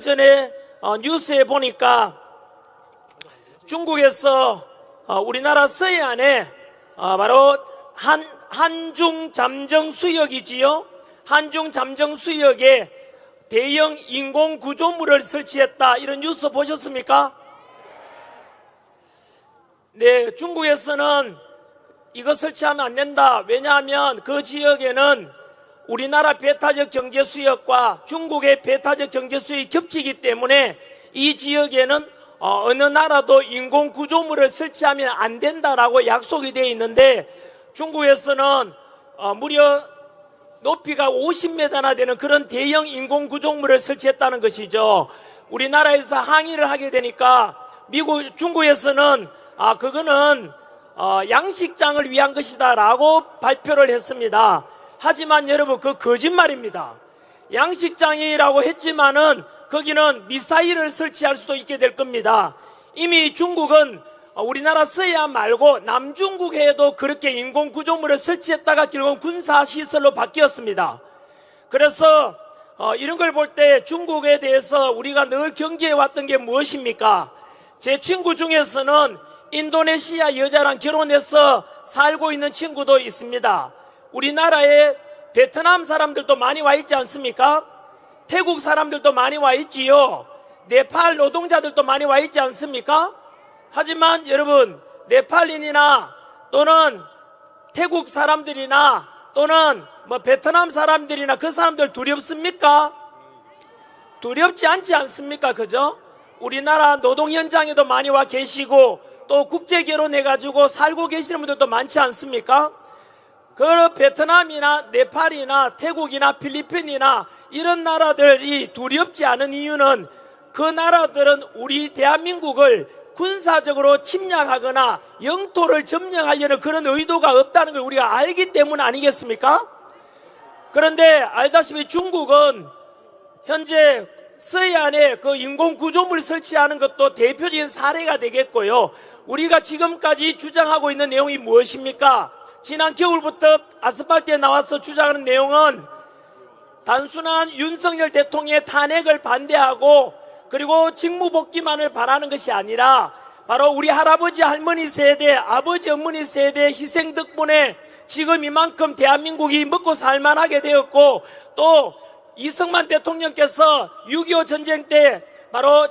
전에 뉴스에 보니까 중국에서 우리나라 서해안에 바로 한중 잠정 수역이지요. 한중 잠정 수역에 대형 인공 구조물을 설치했다, 이런 뉴스 보셨습니까? 네, 중국에서는 이거 설치하면 안 된다. 왜냐하면 그 지역에는 우리나라 배타적 경제 수역과 중국의 배타적 경제 수역이 겹치기 때문에 이 지역에는 어느 나라도 인공 구조물을 설치하면 안 된다라고 약속이 되어 있는데, 중국에서는 무려 높이가 50m나 되는 그런 대형 인공 구조물을 설치했다는 것이죠. 우리나라에서 항의를 하게 되니까 중국에서는 그거는 양식장을 위한 것이다 라고 발표를 했습니다. 하지만 여러분, 그 거짓말입니다. 양식장이라고 했지만은 거기는 미사일을 설치할 수도 있게 될 겁니다. 이미 중국은 우리나라 서해안 말고 남중국해에도 그렇게 인공 구조물을 설치했다가 결국 군사시설로 바뀌었습니다. 그래서 이런 걸 볼 때 중국에 대해서 우리가 늘 경계해 왔던 게 무엇입니까? 제 친구 중에서는 인도네시아 여자랑 결혼해서 살고 있는 친구도 있습니다. 우리나라에 베트남 사람들도 많이 와 있지 않습니까? 태국 사람들도 많이 와 있지요. 네팔 노동자들도 많이 와 있지 않습니까? 하지만 여러분, 네팔인이나 또는 태국 사람들이나 또는 베트남 사람들이나 그 사람들 두렵습니까? 두렵지 않지 않습니까? 그죠? 우리나라 노동 현장에도 많이 와 계시고 또 국제 결혼해가지고 살고 계시는 분들도 많지 않습니까? 그 베트남이나 네팔이나 태국이나 필리핀이나 이런 나라들이 두렵지 않은 이유는 그 나라들은 우리 대한민국을 군사적으로 침략하거나 영토를 점령하려는 그런 의도가 없다는 걸 우리가 알기 때문 아니겠습니까? 그런데 알다시피 중국은 현재 서해안에 그 인공 구조물 설치하는 것도 대표적인 사례가 되겠고요. 우리가 지금까지 주장하고 있는 내용이 무엇입니까? 지난 겨울부터 아스팔트에 나와서 주장하는 내용은 단순한 윤석열 대통령의 탄핵을 반대하고 그리고 직무복귀만을 바라는 것이 아니라 바로 우리 할아버지 할머니 세대, 아버지 어머니 세대의 희생 덕분에 지금 이만큼 대한민국이 먹고 살만하게 되었고, 또 이승만 대통령께서 6.25 전쟁 때 바로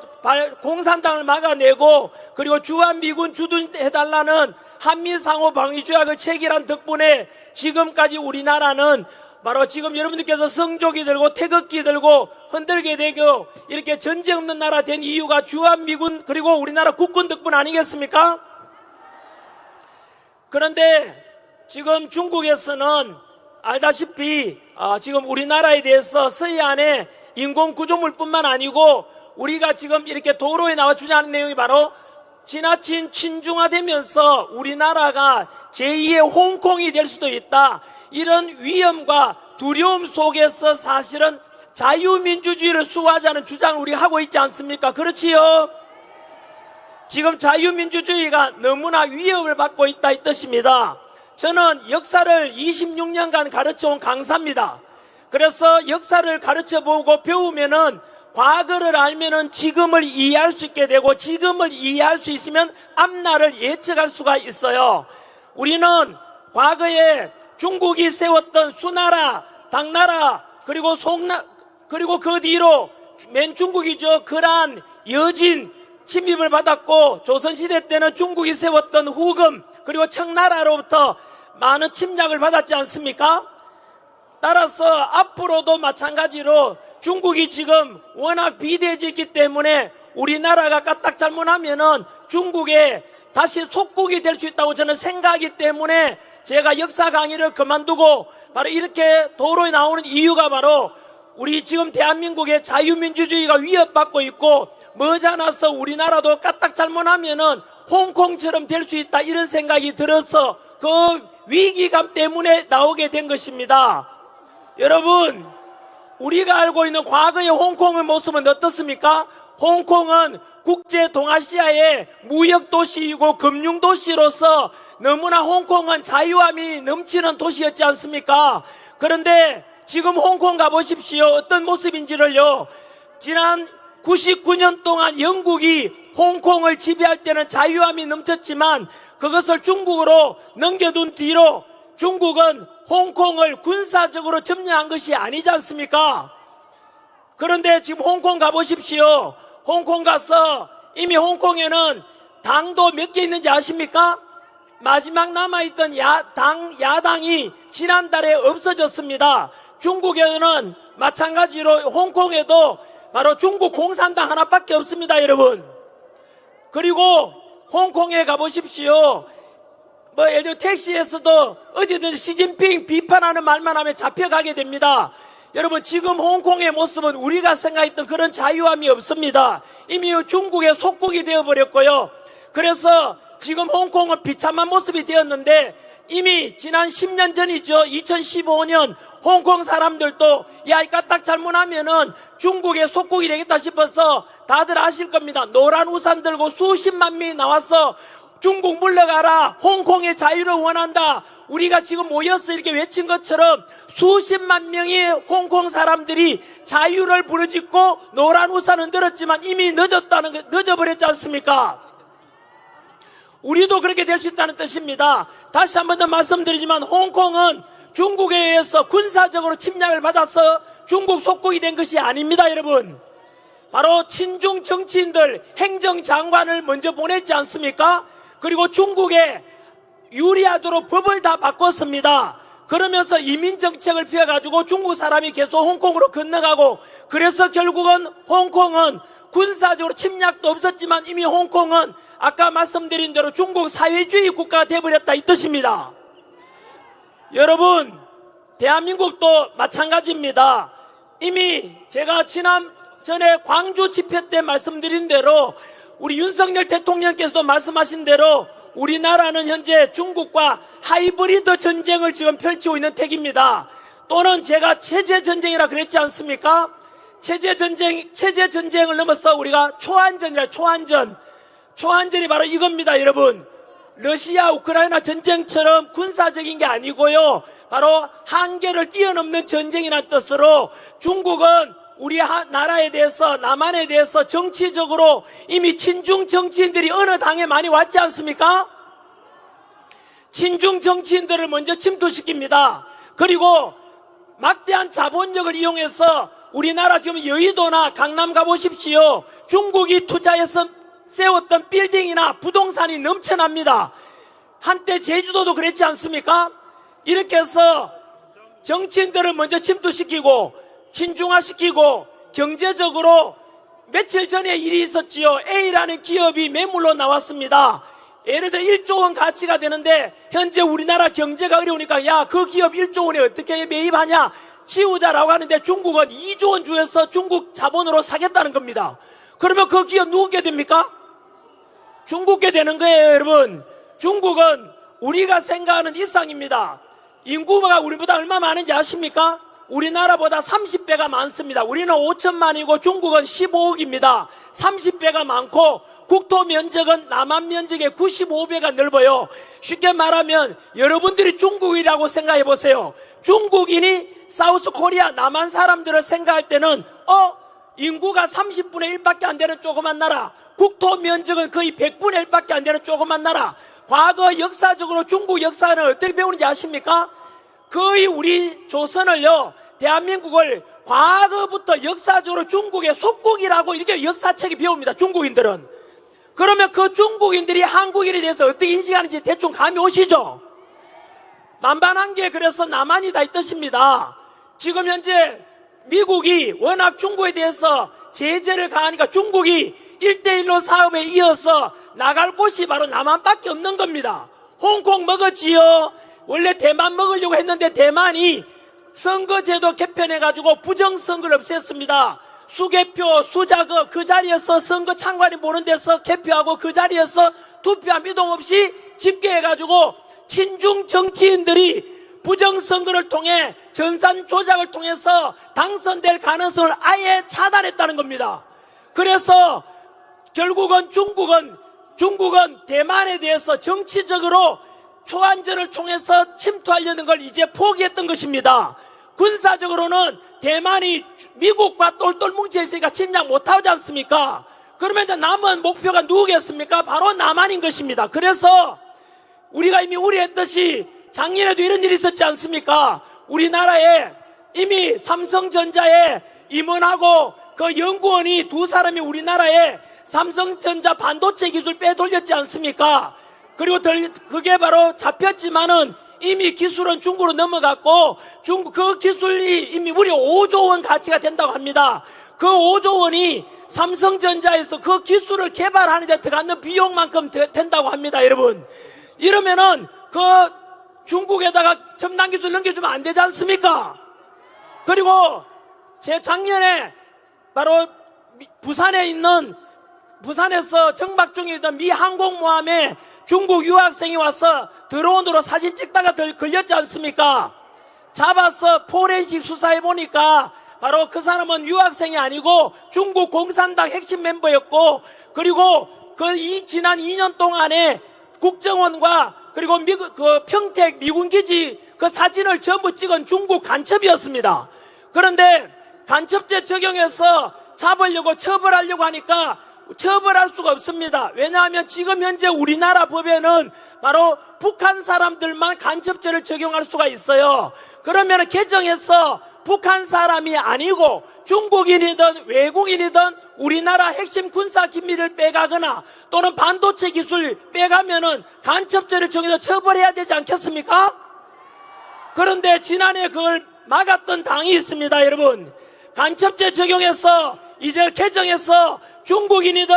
공산당을 막아내고 그리고 주한미군 주둔해달라는 한미상호 방위조약을 체결한 덕분에 지금까지 우리나라는 바로 지금 여러분들께서 성조기 들고 태극기 들고 흔들게 되고 이렇게 전쟁 없는 나라 된 이유가 주한미군 그리고 우리나라 국군 덕분 아니겠습니까? 그런데 지금 중국에서는 알다시피 지금 우리나라에 대해서 서해안에 인공 구조물뿐만 아니고 우리가 지금 이렇게 도로에 나와 주장하는 내용이 바로 지나친 친중화되면서 우리나라가 제2의 홍콩이 될 수도 있다, 이런 위험과 두려움 속에서 사실은 자유민주주의를 수호하자는 주장을 우리가 하고 있지 않습니까? 그렇지요? 지금 자유민주주의가 너무나 위협을 받고 있다 이 뜻입니다. 저는 역사를 26년간 가르쳐온 강사입니다. 그래서 역사를 가르쳐보고 배우면은 과거를 알면은 지금을 이해할 수 있게 되고 지금을 이해할 수 있으면 앞날을 예측할 수가 있어요. 우리는 과거에 중국이 세웠던 수나라, 당나라, 그리고 그리고 그 뒤로 맨 중국이죠. 그러한 여진 침입을 받았고, 조선시대 때는 중국이 세웠던 후금, 그리고 청나라로부터 많은 침략을 받았지 않습니까? 따라서 앞으로도 마찬가지로 중국이 지금 워낙 비대해졌기 때문에 우리나라가 까딱 잘못하면은 중국에 다시 속국이 될 수 있다고 저는 생각하기 때문에 제가 역사 강의를 그만두고 바로 이렇게 도로에 나오는 이유가 바로 우리 지금 대한민국의 자유민주주의가 위협받고 있고 머지않아서 우리나라도 까딱 잘못하면은 홍콩처럼 될 수 있다, 이런 생각이 들어서 그 위기감 때문에 나오게 된 것입니다. 여러분, 우리가 알고 있는 과거의 홍콩의 모습은 어떻습니까? 홍콩은 국제 동아시아의 무역도시이고 금융도시로서 너무나 홍콩은 자유함이 넘치는 도시였지 않습니까? 그런데 지금 홍콩 가보십시오. 어떤 모습인지를요. 지난 99년 동안 영국이 홍콩을 지배할 때는 자유함이 넘쳤지만 그것을 중국으로 넘겨둔 뒤로 중국은 홍콩을 군사적으로 점령한 것이 아니지 않습니까? 그런데 지금 홍콩 가보십시오. 홍콩 가서 이미 홍콩에는 당도 몇 개 있는지 아십니까? 마지막 남아있던 야당이 지난달에 없어졌습니다. 중국에는 마찬가지로 홍콩에도 바로 중국 공산당 하나밖에 없습니다, 여러분. 그리고 홍콩에 가보십시오. 예를 들어 택시에서도 어디든지 시진핑 비판하는 말만 하면 잡혀가게 됩니다. 여러분, 지금 홍콩의 모습은 우리가 생각했던 그런 자유함이 없습니다. 이미 중국의 속국이 되어버렸고요. 그래서 지금 홍콩은 비참한 모습이 되었는데 이미 지난 10년 전이죠. 2015년 홍콩 사람들도 야, 이 까딱 잘못하면은 중국의 속국이 되겠다 싶어서 다들 아실 겁니다. 노란 우산 들고 수십만 명이 나와서 중국 물러가라, 홍콩의 자유를 원한다, 우리가 지금 모여서 이렇게 외친 것처럼 수십만 명의 홍콩 사람들이 자유를 부르짖고 노란 우산은 들었지만 이미 늦어버렸지 않습니까? 우리도 그렇게 될 수 있다는 뜻입니다. 다시 한 번 더 말씀드리지만 홍콩은 중국에 의해서 군사적으로 침략을 받아서 중국 속국이 된 것이 아닙니다, 여러분. 바로 친중 정치인들, 행정장관을 먼저 보냈지 않습니까? 그리고 중국에 유리하도록 법을 다 바꿨습니다. 그러면서 이민정책을 펴가지고 중국 사람이 계속 홍콩으로 건너가고, 그래서 결국은 홍콩은 군사적으로 침략도 없었지만 이미 홍콩은 아까 말씀드린 대로 중국 사회주의 국가가 되어버렸다, 이 뜻입니다. 여러분, 대한민국도 마찬가지입니다. 이미 제가 전에 광주 집회 때 말씀드린 대로 우리 윤석열 대통령께서도 말씀하신 대로 우리나라는 현재 중국과 하이브리드 전쟁을 지금 펼치고 있는 택입니다. 또는 제가 체제 전쟁이라 그랬지 않습니까? 체제 전쟁을 넘어서 우리가 초안전이 바로 이겁니다, 여러분. 러시아 우크라이나 전쟁처럼 군사적인 게 아니고요, 바로 한계를 뛰어넘는 전쟁이라는 뜻으로 중국은 우리 나라에 대해서, 남한에 대해서 정치적으로 이미 친중 정치인들이 어느 당에 많이 왔지 않습니까? 친중 정치인들을 먼저 침투시킵니다. 그리고 막대한 자본력을 이용해서 우리나라 지금 여의도나 강남 가보십시오. 중국이 투자해서 세웠던 빌딩이나 부동산이 넘쳐납니다. 한때 제주도도 그랬지 않습니까? 이렇게 해서 정치인들을 먼저 침투시키고 친중화시키고 경제적으로 며칠 전에 일이 있었지요. A라는 기업이 매물로 나왔습니다. 예를 들어 1조 원 가치가 되는데 현재 우리나라 경제가 어려우니까 야, 그 기업 1조 원에 어떻게 매입하냐, 치우자라고 하는데 중국은 2조 원 주어서 중국 자본으로 사겠다는 겁니다. 그러면 그 기업 누구게 됩니까? 중국게 되는 거예요, 여러분. 중국은 우리가 생각하는 이상입니다. 인구가 우리보다 얼마 많은지 아십니까? 우리나라보다 30배가 많습니다. 우리는 5천만이고 중국은 15억입니다. 30배가 많고 국토 면적은 남한 면적의 95배가 넓어요. 쉽게 말하면 여러분들이 중국이라고 생각해 보세요. 중국인이 사우스 코리아 남한 사람들을 생각할 때는 인구가 30분의 1밖에 안 되는 조그만 나라, 국토 면적은 거의 100분의 1밖에 안 되는 조그만 나라. 과거 역사적으로 중국 역사는 어떻게 배우는지 아십니까? 거의 우리 조선을요, 대한민국을 과거부터 역사적으로 중국의 속국이라고 이렇게 역사책이 배웁니다, 중국인들은. 그러면 그 중국인들이 한국인에 대해서 어떻게 인식하는지 대충 감이 오시죠? 만반한 게 그래서 남한이다, 이 뜻입니다. 지금 현재 미국이 워낙 중국에 대해서 제재를 가하니까 중국이 1대1로 사업에 이어서 나갈 곳이 바로 남한밖에 없는 겁니다. 홍콩 먹었지요. 원래 대만 먹으려고 했는데 대만이 선거제도 개편해가지고 부정선거를 없앴습니다. 수개표, 수자거 그 자리에서 선거 창관이 보는 데서 개표하고 그 자리에서 투표함 이동 없이 집계해가지고 친중 정치인들이 부정선거를 통해 전산 조작을 통해서 당선될 가능성을 아예 차단했다는 겁니다. 그래서 결국은 중국은 대만에 대해서 정치적으로 초안전을 통해서 침투하려는 걸 이제 포기했던 것입니다. 군사적으로는 대만이 미국과 똘똘 뭉쳐있으니까 침략 못하지 않습니까? 그러면 이제 남은 목표가 누구겠습니까? 바로 남한인 것입니다. 그래서 우리가 이미 우려했듯이 작년에도 이런 일이 있었지 않습니까? 우리나라에 이미 삼성전자에 임원하고 그 연구원이 두 사람이 우리나라에 삼성전자 반도체 기술 빼돌렸지 않습니까? 그리고 그게 바로 잡혔지만은 이미 기술은 중국으로 넘어갔고 중국 그 기술이 이미 무려 5조 원 가치가 된다고 합니다. 그 5조 원이 삼성전자에서 그 기술을 개발하는 데 들어가는 비용만큼 된다고 합니다, 여러분. 이러면은 그 중국에다가 첨단 기술 넘겨주면 안 되지 않습니까? 그리고 제 작년에 바로 부산에서 정박 중이던 미 항공모함에 중국 유학생이 와서 드론으로 사진 찍다가 걸렸지 않습니까? 잡아서 포렌식 수사해 보니까 바로 그 사람은 유학생이 아니고 중국 공산당 핵심 멤버였고, 그리고 지난 2년 동안에 국정원과 그리고 평택 미군기지 그 사진을 전부 찍은 중국 간첩이었습니다. 그런데 간첩죄 적용해서 잡으려고 처벌하려고 하니까 처벌할 수가 없습니다. 왜냐하면 지금 현재 우리나라 법에는 바로 북한 사람들만 간첩죄를 적용할 수가 있어요. 그러면 개정해서 북한 사람이 아니고 중국인이든 외국인이든 우리나라 핵심 군사 기밀을 빼가거나 또는 반도체 기술 빼가면은 간첩죄를 정해서 처벌해야 되지 않겠습니까? 그런데 지난해 그걸 막았던 당이 있습니다, 여러분. 간첩죄 적용해서 이제 개정해서 중국인이든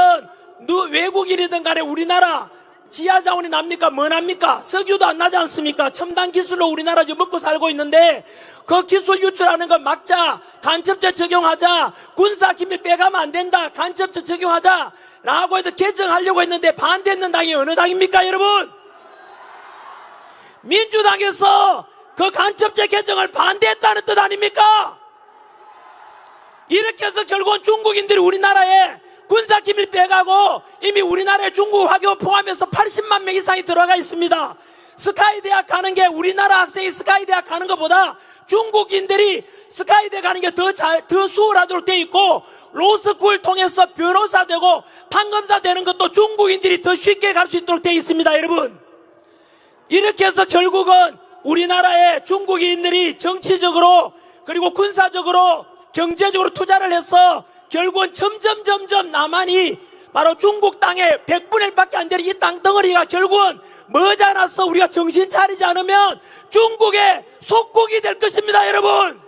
외국인이든 간에 우리나라 지하자원이 납니까? 뭐 납니까? 석유도 안 나지 않습니까? 첨단 기술로 우리나라 지금 먹고 살고 있는데 그 기술 유출하는 걸 막자, 간첩죄 적용하자, 군사기밀 빼가면 안 된다, 간첩죄 적용하자 라고 해서 개정하려고 했는데 반대했는 당이 어느 당입니까, 여러분? 민주당에서 그 간첩죄 개정을 반대했다는 뜻 아닙니까? 이렇게 해서 결국은 중국인들이 우리나라에 군사기밀 빼가고 이미 우리나라에 중국 화교 포함해서 80만 명 이상이 들어가 있습니다. 스카이 대학 가는 게 우리나라 학생이 스카이 대학 가는 것보다 중국인들이 스카이 대학 가는 게 더 수월하도록 돼 있고, 로스쿨 통해서 변호사 되고 판검사 되는 것도 중국인들이 더 쉽게 갈 수 있도록 돼 있습니다, 여러분. 이렇게 해서 결국은 우리나라의 중국인들이 정치적으로 그리고 군사적으로 경제적으로 투자를 해서 결국은 점점 남한이 바로 중국 땅의 100분의 1밖에 안 되는 이 땅덩어리가 결국은 머지않아서 우리가 정신 차리지 않으면 중국의 속국이 될 것입니다, 여러분.